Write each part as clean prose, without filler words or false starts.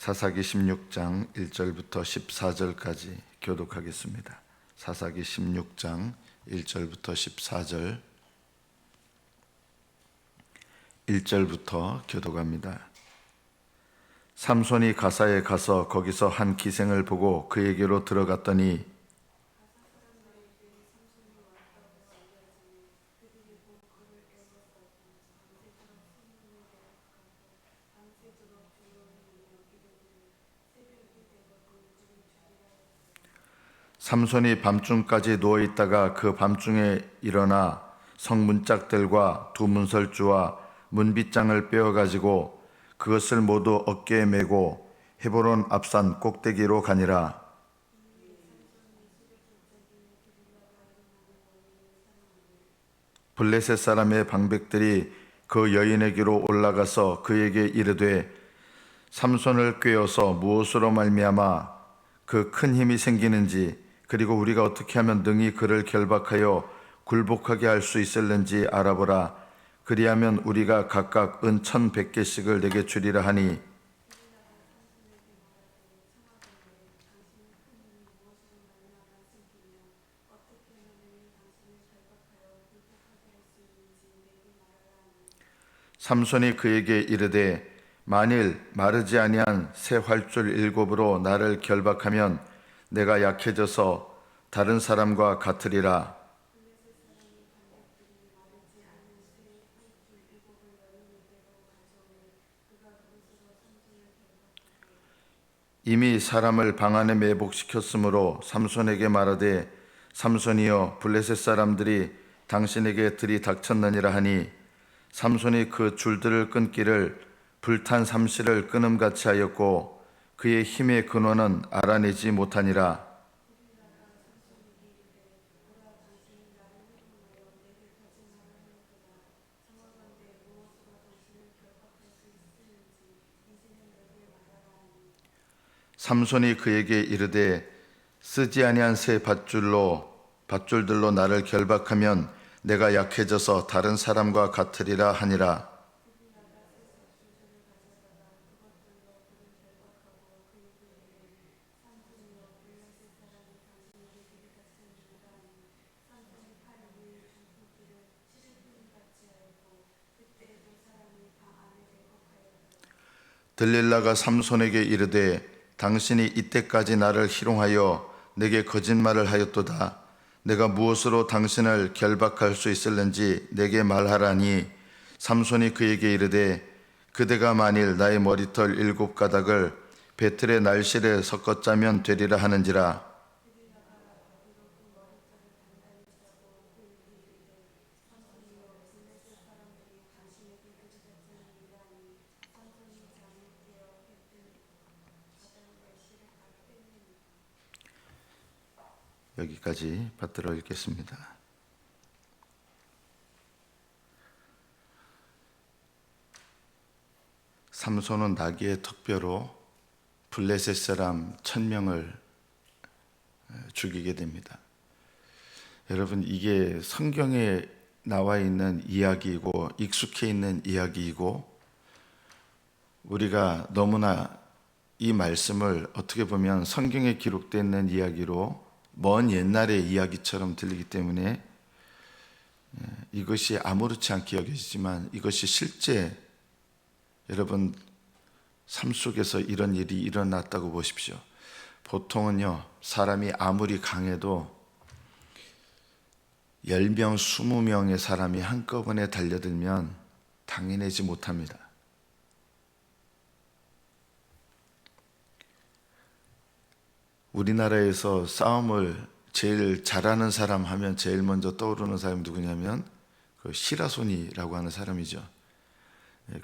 사사기 16장 1절부터 14절까지 교독하겠습니다. 사사기 16장 1절부터 14절 1절부터 교독합니다. 삼손이 가사에 가서 거기서 한 기생을 보고 그에게로 들어갔더니 삼손이 밤중까지 누워있다가 그 밤중에 일어나 성문짝들과 두 문설주와 문빗장을 빼어가지고 그것을 모두 어깨에 메고 헤브론 앞산 꼭대기로 가니라. 블레셋 사람의 방백들이 그 여인에게로 올라가서 그에게 이르되 삼손을 꾀어서 무엇으로 말미암아 그 큰 힘이 생기는지 그리고 우리가 어떻게 하면 능히 그를 결박하여 굴복하게 할 수 있을는지 알아보라. 그리하면 우리가 각각 은 1,100개씩을 내게 주리라 하니 삼손이 그에게 이르되 만일 마르지 아니한 새 활줄 7으로 나를 결박하면 내가 약해져서 다른 사람과 같으리라. 이미 사람을 방 안에 매복시켰으므로 삼손에게 말하되 삼손이여 블레셋 사람들이 당신에게 들이닥쳤느니라 하니 삼손이 그 줄들을 끊기를 불탄 삼시를 끊음같이 하였고 그의 힘의 근원은 알아내지 못하니라. 삼손이 그에게 이르되 쓰지 아니한 새 밧줄들로 나를 결박하면 내가 약해져서 다른 사람과 같으리라 하니라. 들릴라가 삼손에게 이르되 당신이 이때까지 나를 희롱하여 내게 거짓말을 하였도다. 내가 무엇으로 당신을 결박할 수 있을는지 내게 말하라니 삼손이 그에게 이르되 그대가 만일 나의 머리털 7가닥을 배틀의 날실에 섞어 짜면 되리라 하는지라. 여기까지 받들어 읽겠습니다. 삼손은 나귀의 턱뼈로 블레셋 사람 1,000명을 죽이게 됩니다. 여러분, 이게 성경에 나와 있는 이야기이고 익숙해 있는 이야기이고 우리가 너무나 이 말씀을 어떻게 보면 성경에 기록되어 있는 이야기로 먼 옛날의 이야기처럼 들리기 때문에 이것이 아무렇지 않게 여겨지지만 이것이 실제 여러분 삶 속에서 이런 일이 일어났다고 보십시오. 보통은요, 사람이 아무리 강해도 10명, 20명의 사람이 한꺼번에 달려들면 당해내지 못합니다. 우리나라에서 싸움을 제일 잘하는 사람 하면 제일 먼저 떠오르는 사람이 누구냐면 그 시라손이라고 하는 사람이죠.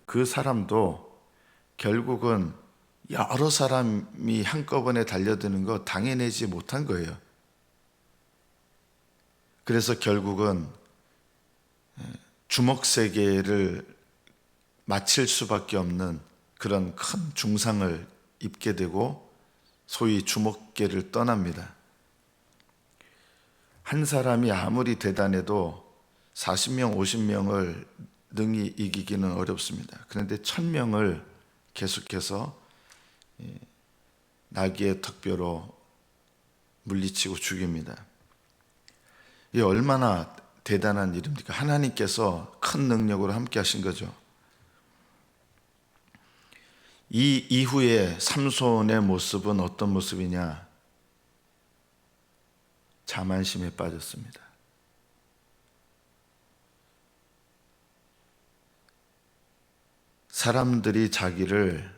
그 사람도 결국은 여러 사람이 한꺼번에 달려드는 거 당해내지 못한 거예요. 그래서 결국은 주먹 세계를 마칠 수밖에 없는 그런 큰 중상을 입게 되고 소위 주먹계를 떠납니다. 한 사람이 아무리 대단해도 40명, 50명을 능히 이기기는 어렵습니다. 그런데 1,000명을 계속해서 나귀의 턱뼈로 물리치고 죽입니다. 이게 얼마나 대단한 일입니까? 하나님께서 큰 능력으로 함께 하신 거죠. 이 이후에 삼손의 모습은 어떤 모습이냐? 자만심에 빠졌습니다. 사람들이 자기를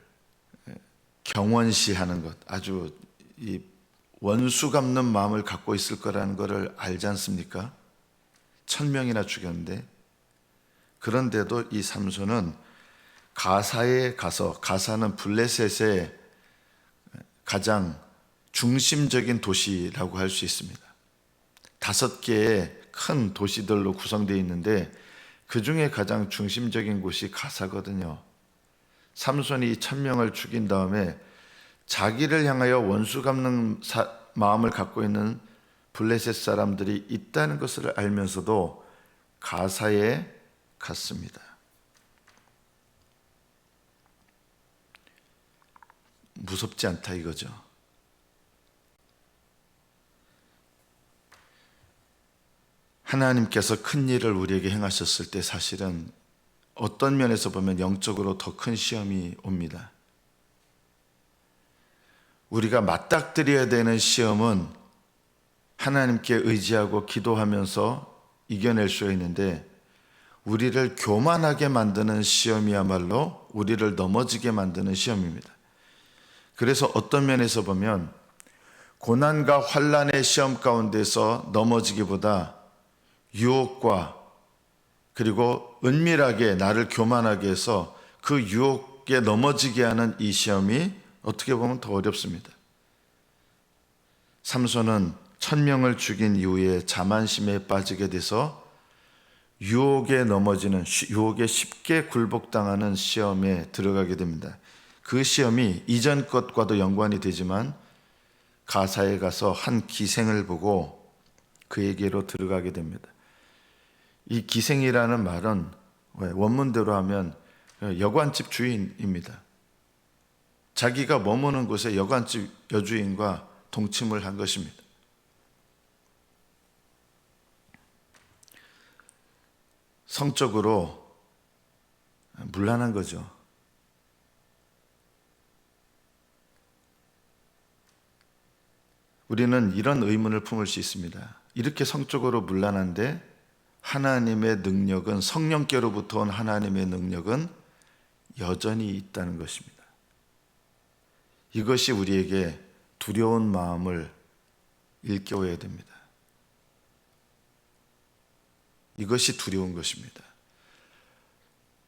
경원시하는 것, 아주 이 원수 갚는 마음을 갖고 있을 거라는 것을 알지 않습니까? 1000명이나 죽였는데, 그런데도 이 삼손은 가사에 가서, 가사는 블레셋의 가장 중심적인 도시라고 할 수 있습니다. 5개의 큰 도시들로 구성되어 있는데 그 중에 가장 중심적인 곳이 가사거든요. 삼손이 1000명을 죽인 다음에 자기를 향하여 원수 갚는 마음을 갖고 있는 블레셋 사람들이 있다는 것을 알면서도 가사에 갔습니다. 무섭지 않다 이거죠. 하나님께서 큰 일을 우리에게 행하셨을 때 사실은 어떤 면에서 보면 영적으로 더 큰 시험이 옵니다. 우리가 맞닥뜨려야 되는 시험은 하나님께 의지하고 기도하면서 이겨낼 수 있는데, 우리를 교만하게 만드는 시험이야말로 우리를 넘어지게 만드는 시험입니다. 그래서 어떤 면에서 보면 고난과 환난의 시험 가운데서 넘어지기보다 유혹과 그리고 은밀하게 나를 교만하게 해서 그 유혹에 넘어지게 하는 이 시험이 어떻게 보면 더 어렵습니다. 삼손은 1000명을 죽인 이후에 자만심에 빠지게 돼서 유혹에 넘어지는, 유혹에 쉽게 굴복당하는 시험에 들어가게 됩니다. 그 시험이 이전 것과도 연관이 되지만 가사에 가서 한 기생을 보고 그에게로 들어가게 됩니다. 이 기생이라는 말은 원문대로 하면 여관집 주인입니다. 자기가 머무는 곳에 여관집 여주인과 동침을 한 것입니다. 성적으로 문란한 거죠. 우리는 이런 의문을 품을 수 있습니다. 이렇게 성적으로 문란한데 하나님의 능력은, 성령께로부터 온 하나님의 능력은 여전히 있다는 것입니다. 이것이 우리에게 두려운 마음을 일깨워야 됩니다. 이것이 두려운 것입니다.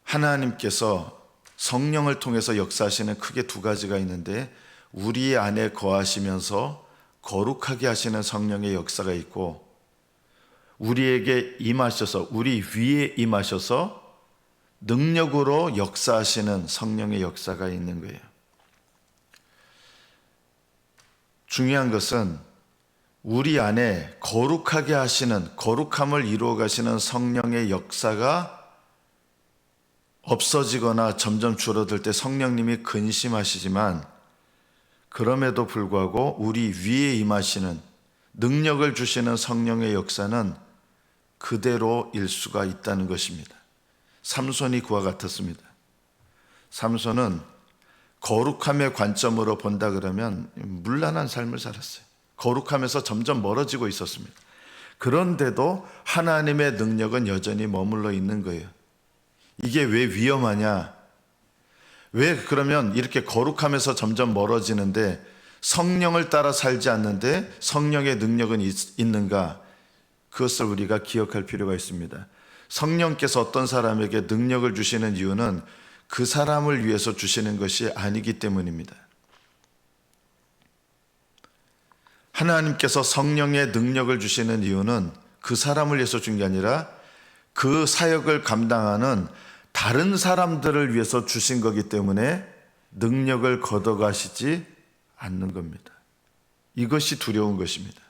하나님께서 성령을 통해서 역사하시는 크게 2가지가 있는데, 우리 안에 거하시면서 거룩하게 하시는 성령의 역사가 있고, 우리에게 임하셔서, 우리 위에 임하셔서 능력으로 역사하시는 성령의 역사가 있는 거예요. 중요한 것은 우리 안에 거룩하게 하시는, 거룩함을 이루어 가시는 성령의 역사가 없어지거나 점점 줄어들 때 성령님이 근심하시지만, 그럼에도 불구하고 우리 위에 임하시는, 능력을 주시는 성령의 역사는 그대로일 수가 있다는 것입니다. 삼손이 그와 같았습니다. 삼손은 거룩함의 관점으로 본다 그러면 문란한 삶을 살았어요. 거룩함에서 점점 멀어지고 있었습니다. 그런데도 하나님의 능력은 여전히 머물러 있는 거예요. 이게 왜 위험하냐? 왜 그러면 이렇게 거룩함에서 점점 멀어지는데 성령을 따라 살지 않는데 성령의 능력은 있는가? 그것을 우리가 기억할 필요가 있습니다. 성령께서 어떤 사람에게 능력을 주시는 이유는 그 사람을 위해서 주시는 것이 아니기 때문입니다. 하나님께서 성령의 능력을 주시는 이유는 그 사람을 위해서 준 게 아니라 그 사역을 감당하는 다른 사람들을 위해서 주신 거기 때문에 능력을 걷어가시지 않는 겁니다. 이것이 두려운 것입니다.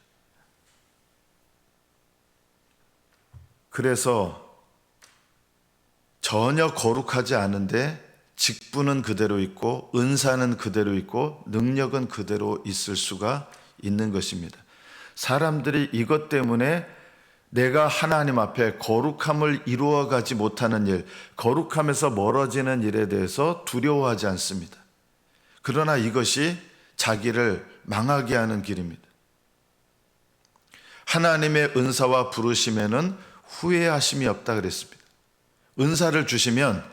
그래서 전혀 거룩하지 않은데 직분은 그대로 있고 은사는 그대로 있고 능력은 그대로 있을 수가 있는 것입니다. 사람들이 이것 때문에 내가 하나님 앞에 거룩함을 이루어가지 못하는 일, 거룩함에서 멀어지는 일에 대해서 두려워하지 않습니다. 그러나 이것이 자기를 망하게 하는 길입니다. 하나님의 은사와 부르심에는 후회하심이 없다 그랬습니다. 은사를 주시면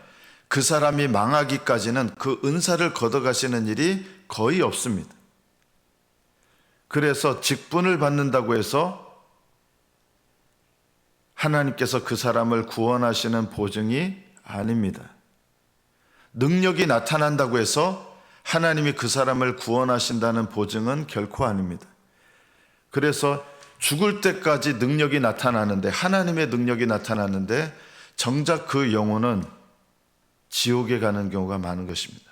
그 사람이 망하기까지는 그 은사를 걷어가시는 일이 거의 없습니다. 그래서 직분을 받는다고 해서 하나님께서 그 사람을 구원하시는 보증이 아닙니다. 능력이 나타난다고 해서 하나님이 그 사람을 구원하신다는 보증은 결코 아닙니다. 그래서 죽을 때까지 능력이 나타나는데, 하나님의 능력이 나타나는데 정작 그 영혼은 지옥에 가는 경우가 많은 것입니다.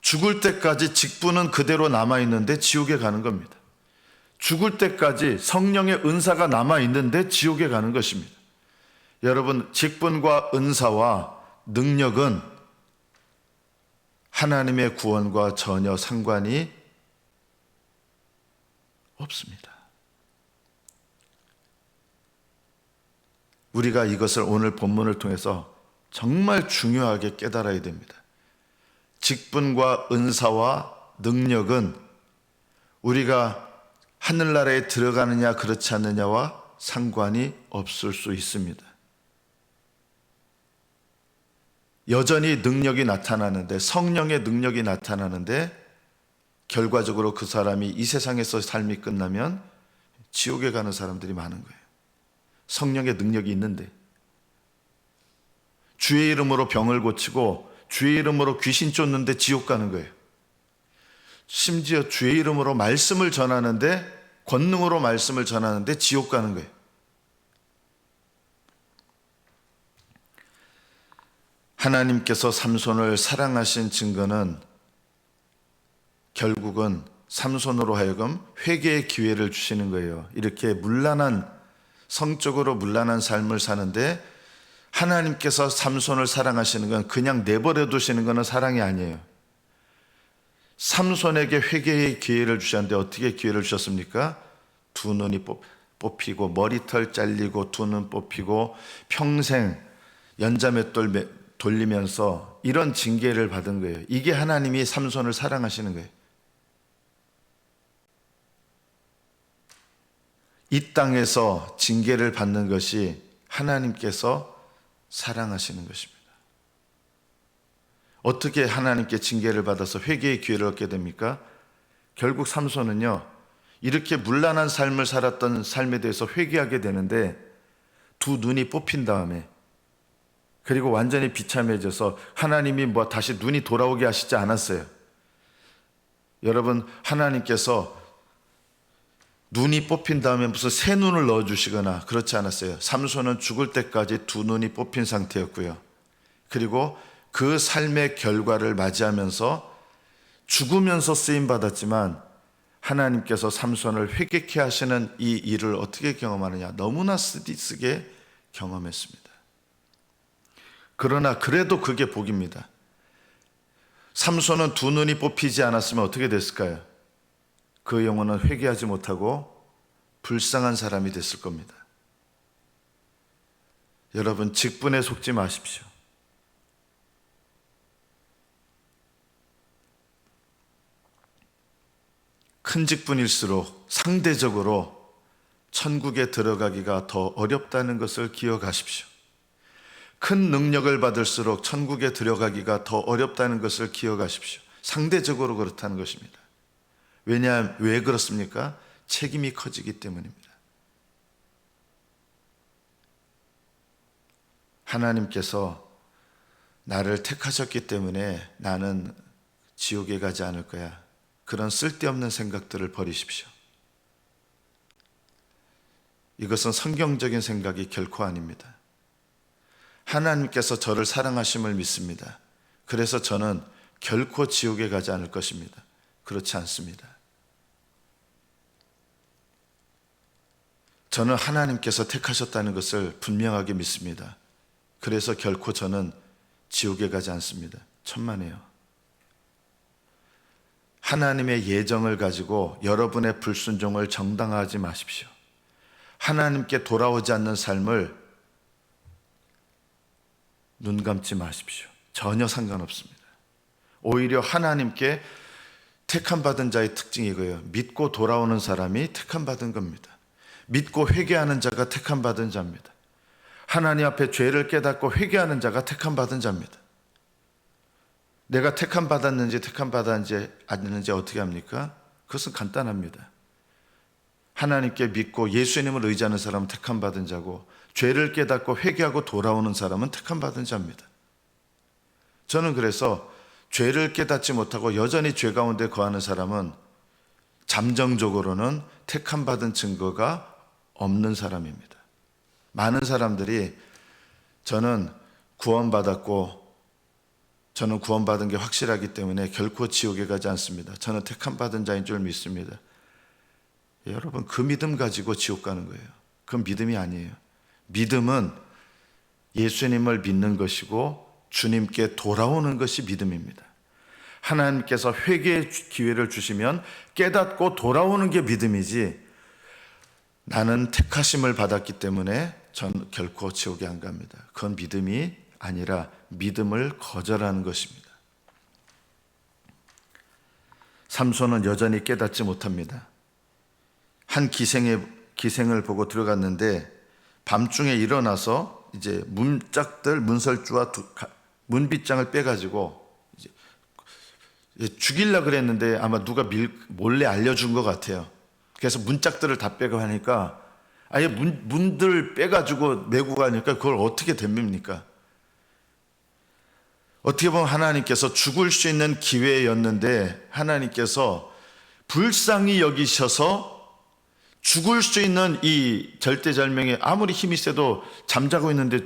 죽을 때까지 직분은 그대로 남아있는데 지옥에 가는 겁니다. 죽을 때까지 성령의 은사가 남아있는데 지옥에 가는 것입니다. 여러분, 직분과 은사와 능력은 하나님의 구원과 전혀 상관이 없습니다. 우리가 이것을 오늘 본문을 통해서 정말 중요하게 깨달아야 됩니다. 직분과 은사와 능력은 우리가 하늘나라에 들어가느냐 그렇지 않느냐와 상관이 없을 수 있습니다. 여전히 능력이 나타나는데, 성령의 능력이 나타나는데 결과적으로 그 사람이 이 세상에서 삶이 끝나면 지옥에 가는 사람들이 많은 거예요. 성령의 능력이 있는데, 주의 이름으로 병을 고치고 주의 이름으로 귀신 쫓는데 지옥 가는 거예요. 심지어 주의 이름으로 말씀을 전하는데, 권능으로 말씀을 전하는데 지옥 가는 거예요. 하나님께서 삼손을 사랑하신 증거는 결국은 삼손으로 하여금 회개의 기회를 주시는 거예요. 이렇게 성적으로 문란한 삶을 사는데 하나님께서 삼손을 사랑하시는 건 그냥 내버려 두시는 것은 사랑이 아니에요. 삼손에게 회개의 기회를 주셨는데 어떻게 기회를 주셨습니까? 두 눈이 뽑히고 머리털 잘리고 두 눈 뽑히고 평생 연자맷돌 돌리면서 이런 징계를 받은 거예요. 이게 하나님이 삼손을 사랑하시는 거예요. 이 땅에서 징계를 받는 것이 하나님께서 사랑하시는 것입니다. 어떻게 하나님께 징계를 받아서 회개의 기회를 얻게 됩니까? 결국 삼손은요, 이렇게 문란한 삶을 살았던 삶에 대해서 회개하게 되는데 두 눈이 뽑힌 다음에, 그리고 완전히 비참해져서 하나님이 다시 눈이 돌아오게 하시지 않았어요. 여러분, 하나님께서 눈이 뽑힌 다음에 무슨 새 눈을 넣어주시거나 그렇지 않았어요. 삼손은 죽을 때까지 두 눈이 뽑힌 상태였고요. 그리고 그 삶의 결과를 맞이하면서 죽으면서 쓰임받았지만 하나님께서 삼손을 회개케 하시는 이 일을 어떻게 경험하느냐? 너무나 쓰디쓰게 경험했습니다. 그러나 그래도 그게 복입니다. 삼손은 두 눈이 뽑히지 않았으면 어떻게 됐을까요? 그 영혼은 회개하지 못하고 불쌍한 사람이 됐을 겁니다. 여러분, 직분에 속지 마십시오. 큰 직분일수록 상대적으로 천국에 들어가기가 더 어렵다는 것을 기억하십시오. 큰 능력을 받을수록 천국에 들어가기가 더 어렵다는 것을 기억하십시오. 상대적으로 그렇다는 것입니다. 왜 그렇습니까? 책임이 커지기 때문입니다. 하나님께서 나를 택하셨기 때문에 나는 지옥에 가지 않을 거야. 그런 쓸데없는 생각들을 버리십시오. 이것은 성경적인 생각이 결코 아닙니다. 하나님께서 저를 사랑하심을 믿습니다. 그래서 저는 결코 지옥에 가지 않을 것입니다. 그렇지 않습니다. 저는 하나님께서 택하셨다는 것을 분명하게 믿습니다. 그래서 결코 저는 지옥에 가지 않습니다. 천만에요. 하나님의 예정을 가지고 여러분의 불순종을 정당화하지 마십시오. 하나님께 돌아오지 않는 삶을 눈 감지 마십시오. 전혀 상관없습니다. 오히려 하나님께 택함받은 자의 특징이 이거예요. 믿고 돌아오는 사람이 택함받은 겁니다. 믿고 회개하는 자가 택함받은 자입니다. 하나님 앞에 죄를 깨닫고 회개하는 자가 택함받은 자입니다. 내가 택함받았는지 택함받았는지 아닌지 어떻게 합니까? 그것은 간단합니다. 하나님께 믿고 예수님을 의지하는 사람은 택함받은 자고, 죄를 깨닫고 회개하고 돌아오는 사람은 택함받은 자입니다. 저는 그래서 죄를 깨닫지 못하고 여전히 죄 가운데 거하는 사람은 잠정적으로는 택함받은 증거가 없는 사람입니다. 많은 사람들이 저는 구원받은 게 확실하기 때문에 결코 지옥에 가지 않습니다. 저는 택함받은 자인 줄 믿습니다. 여러분, 그 믿음 가지고 지옥 가는 거예요. 그건 믿음이 아니에요. 믿음은 예수님을 믿는 것이고 주님께 돌아오는 것이 믿음입니다. 하나님께서 회개의 기회를 주시면 깨닫고 돌아오는 게 믿음이지, 나는 택하심을 받았기 때문에 전 결코 지옥에 안 갑니다. 그건 믿음이 아니라 믿음을 거절하는 것입니다. 삼손은 여전히 깨닫지 못합니다. 한 기생을 보고 들어갔는데 밤중에 일어나서 이제 문설주와 문빗장을 빼가지고 이제 죽이려고 그랬는데 아마 누가 몰래 알려준 것 같아요. 그래서 문짝들을 다 빼고 하니까 아예 문들 빼가지고 메고 가니까 그걸 어떻게 됩니까? 어떻게 보면 하나님께서 죽을 수 있는 기회였는데 하나님께서 불쌍히 여기셔서 죽을 수 있는 이 절대절명에 아무리 힘이 세도 잠자고 있는데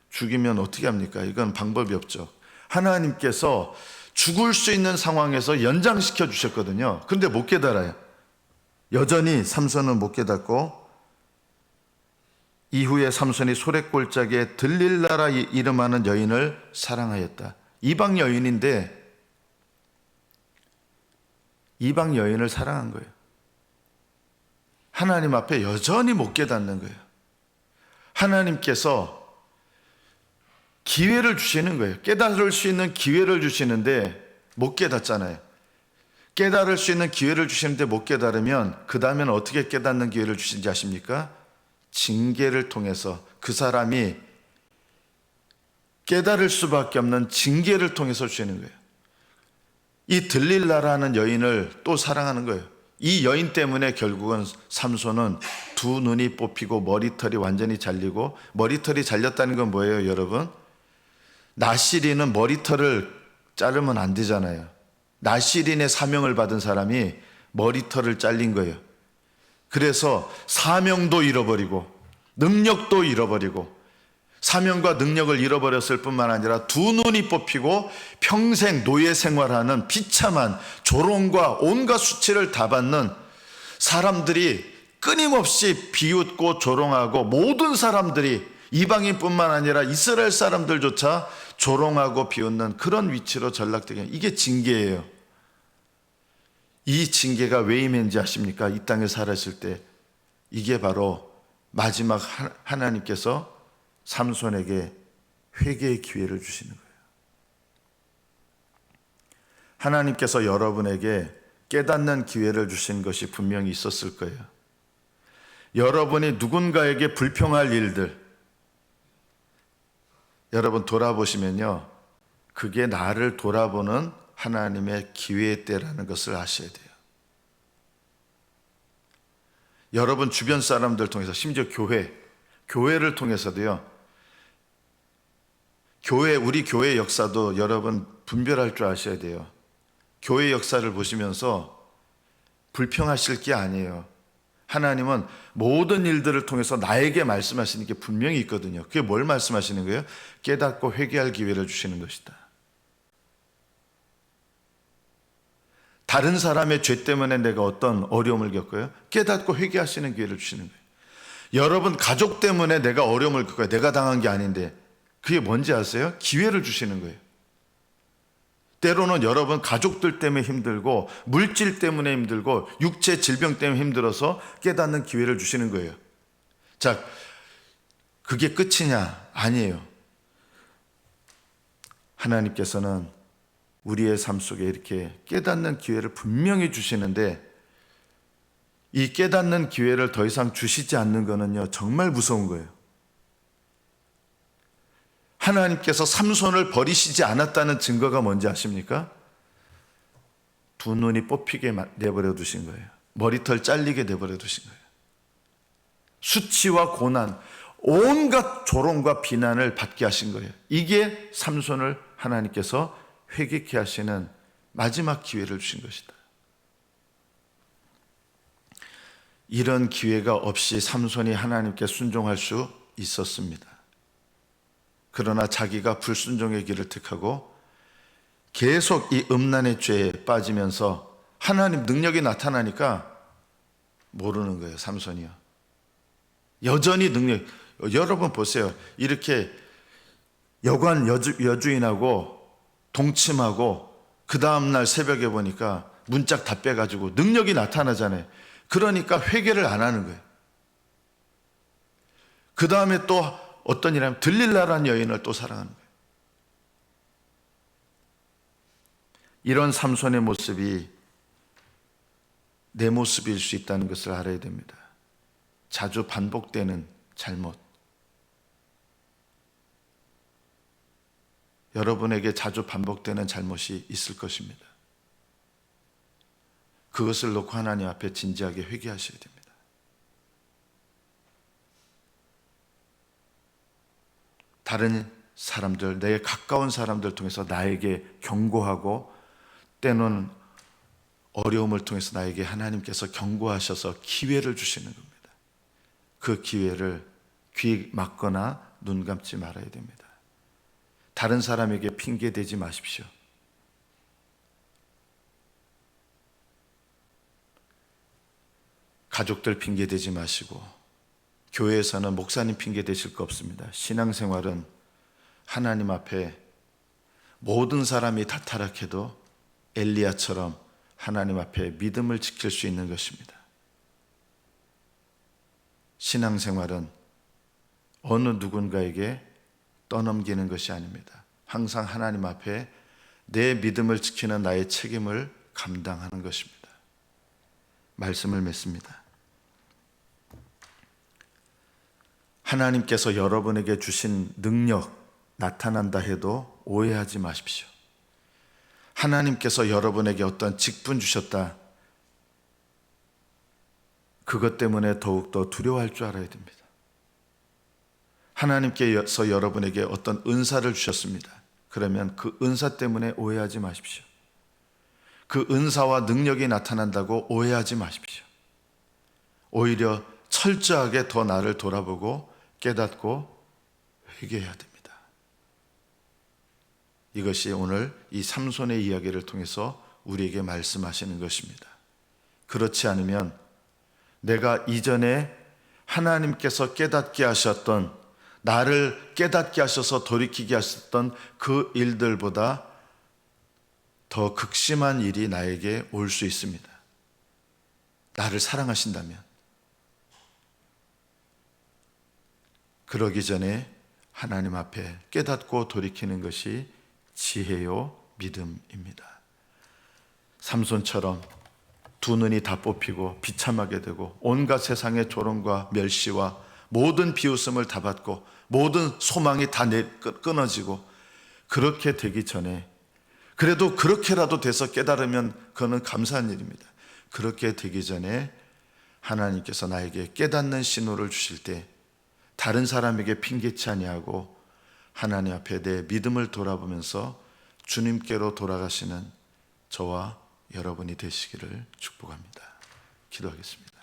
죽이면 어떻게 합니까? 이건 방법이 없죠. 하나님께서 죽을 수 있는 상황에서 연장시켜 주셨거든요. 그런데 못 깨달아요. 여전히 삼손은 못 깨닫고, 이후에 삼손이 소래골짜기에 들릴라라 이름하는 여인을 사랑하였다. 이방 여인인데 이방 여인을 사랑한 거예요. 하나님 앞에 여전히 못 깨닫는 거예요. 하나님께서 기회를 주시는 거예요. 깨달을 수 있는 기회를 주시는데 못 깨닫잖아요. 깨달을 수 있는 기회를 주시는데 못 깨달으면 그 다음에는 어떻게 깨닫는 기회를 주신지 아십니까? 징계를 통해서, 그 사람이 깨달을 수밖에 없는 징계를 통해서 주시는 거예요. 이 들릴라라는 여인을 또 사랑하는 거예요. 이 여인 때문에 결국은 삼손은 두 눈이 뽑히고 머리털이 완전히 잘리고, 머리털이 잘렸다는 건 뭐예요, 여러분? 나시린은 머리털을 자르면 안 되잖아요. 나시린의 사명을 받은 사람이 머리털을 잘린 거예요. 그래서 사명도 잃어버리고 능력도 잃어버리고, 사명과 능력을 잃어버렸을 뿐만 아니라 두 눈이 뽑히고 평생 노예 생활하는 비참한 조롱과 온갖 수치를 다 받는, 사람들이 끊임없이 비웃고 조롱하고, 모든 사람들이 이방인뿐만 아니라 이스라엘 사람들조차 조롱하고 비웃는 그런 위치로 전락되게, 이게 징계예요. 이 징계가 왜 임했는지 아십니까? 이 땅에 살았을 때 이게 바로 마지막 하나님께서 삼손에게 회개의 기회를 주시는 거예요. 하나님께서 여러분에게 깨닫는 기회를 주신 것이 분명히 있었을 거예요. 여러분이 누군가에게 불평할 일들, 여러분 돌아보시면요, 그게 나를 돌아보는 하나님의 기회의 때라는 것을 아셔야 돼요. 여러분 주변 사람들 통해서, 심지어 교회를 통해서도요, 우리 교회 역사도 여러분 분별할 줄 아셔야 돼요. 교회 역사를 보시면서 불평하실 게 아니에요. 하나님은 모든 일들을 통해서 나에게 말씀하시는 게 분명히 있거든요. 그게 뭘 말씀하시는 거예요? 깨닫고 회개할 기회를 주시는 것이다. 다른 사람의 죄 때문에 내가 어떤 어려움을 겪어요? 깨닫고 회개하시는 기회를 주시는 거예요. 여러분 가족 때문에 내가 어려움을 겪어요. 내가 당한 게 아닌데 그게 뭔지 아세요? 기회를 주시는 거예요. 때로는 여러분 가족들 때문에 힘들고 물질 때문에 힘들고 육체 질병 때문에 힘들어서 깨닫는 기회를 주시는 거예요. 자, 그게 끝이냐? 아니에요. 하나님께서는 우리의 삶 속에 이렇게 깨닫는 기회를 분명히 주시는데, 이 깨닫는 기회를 더 이상 주시지 않는 거는요, 정말 무서운 거예요. 하나님께서 삼손을 버리시지 않았다는 증거가 뭔지 아십니까? 두 눈이 뽑히게 내버려 두신 거예요. 머리털 잘리게 내버려 두신 거예요. 수치와 고난, 온갖 조롱과 비난을 받게 하신 거예요. 이게 삼손을 하나님께서 회개케 하시는 마지막 기회를 주신 것이다. 이런 기회가 없이 삼손이 하나님께 순종할 수 있었습니다. 그러나 자기가 불순종의 길을 택하고 계속 이 음란의 죄에 빠지면서 하나님 능력이 나타나니까 모르는 거예요, 삼손이요. 여전히 능력, 여러분 보세요. 이렇게 여관 여주인하고 동침하고 그 다음날 새벽에 보니까 문짝 다 빼가지고 능력이 나타나잖아요. 그러니까 회개를 안 하는 거예요. 그 다음에 또 어떤 일이냐면 들릴라라는 여인을 또 사랑하는 거예요. 이런 삼손의 모습이 내 모습일 수 있다는 것을 알아야 됩니다. 자주 반복되는 잘못. 여러분에게 자주 반복되는 잘못이 있을 것입니다. 그것을 놓고 하나님 앞에 진지하게 회개하셔야 됩니다. 다른 사람들, 내 가까운 사람들 통해서 나에게 경고하고 때로는 어려움을 통해서 나에게 하나님께서 경고하셔서 기회를 주시는 겁니다. 그 기회를 귀 막거나 눈 감지 말아야 됩니다. 다른 사람에게 핑계 대지 마십시오. 가족들 핑계 대지 마시고, 교회에서는 목사님 핑계 대실 거 없습니다. 신앙생활은 하나님 앞에 모든 사람이 다 타락해도 엘리야처럼 하나님 앞에 믿음을 지킬 수 있는 것입니다. 신앙생활은 어느 누군가에게 떠넘기는 것이 아닙니다. 항상 하나님 앞에 내 믿음을 지키는 나의 책임을 감당하는 것입니다. 말씀을 맺습니다. 하나님께서 여러분에게 주신 능력 나타난다 해도 오해하지 마십시오. 하나님께서 여러분에게 어떤 직분 주셨다, 그것 때문에 더욱더 두려워할 줄 알아야 됩니다. 하나님께서 여러분에게 어떤 은사를 주셨습니다. 그러면 그 은사 때문에 오해하지 마십시오. 그 은사와 능력이 나타난다고 오해하지 마십시오. 오히려 철저하게 더 나를 돌아보고 깨닫고 회개해야 됩니다. 이것이 오늘 이 삼손의 이야기를 통해서 우리에게 말씀하시는 것입니다. 그렇지 않으면 내가 이전에 하나님께서 깨닫게 하셨던, 나를 깨닫게 하셔서 돌이키게 하셨던 그 일들보다 더 극심한 일이 나에게 올 수 있습니다. 나를 사랑하신다면. 그러기 전에 하나님 앞에 깨닫고 돌이키는 것이 지혜요 믿음입니다. 삼손처럼 두 눈이 다 뽑히고 비참하게 되고 온갖 세상의 조롱과 멸시와 모든 비웃음을 다 받고 모든 소망이 다 끊어지고, 그렇게 되기 전에, 그래도 그렇게라도 돼서 깨달으면 그거는 감사한 일입니다. 그렇게 되기 전에 하나님께서 나에게 깨닫는 신호를 주실 때 다른 사람에게 핑계치 아니하고 하나님 앞에 내 믿음을 돌아보면서 주님께로 돌아가시는 저와 여러분이 되시기를 축복합니다. 기도하겠습니다.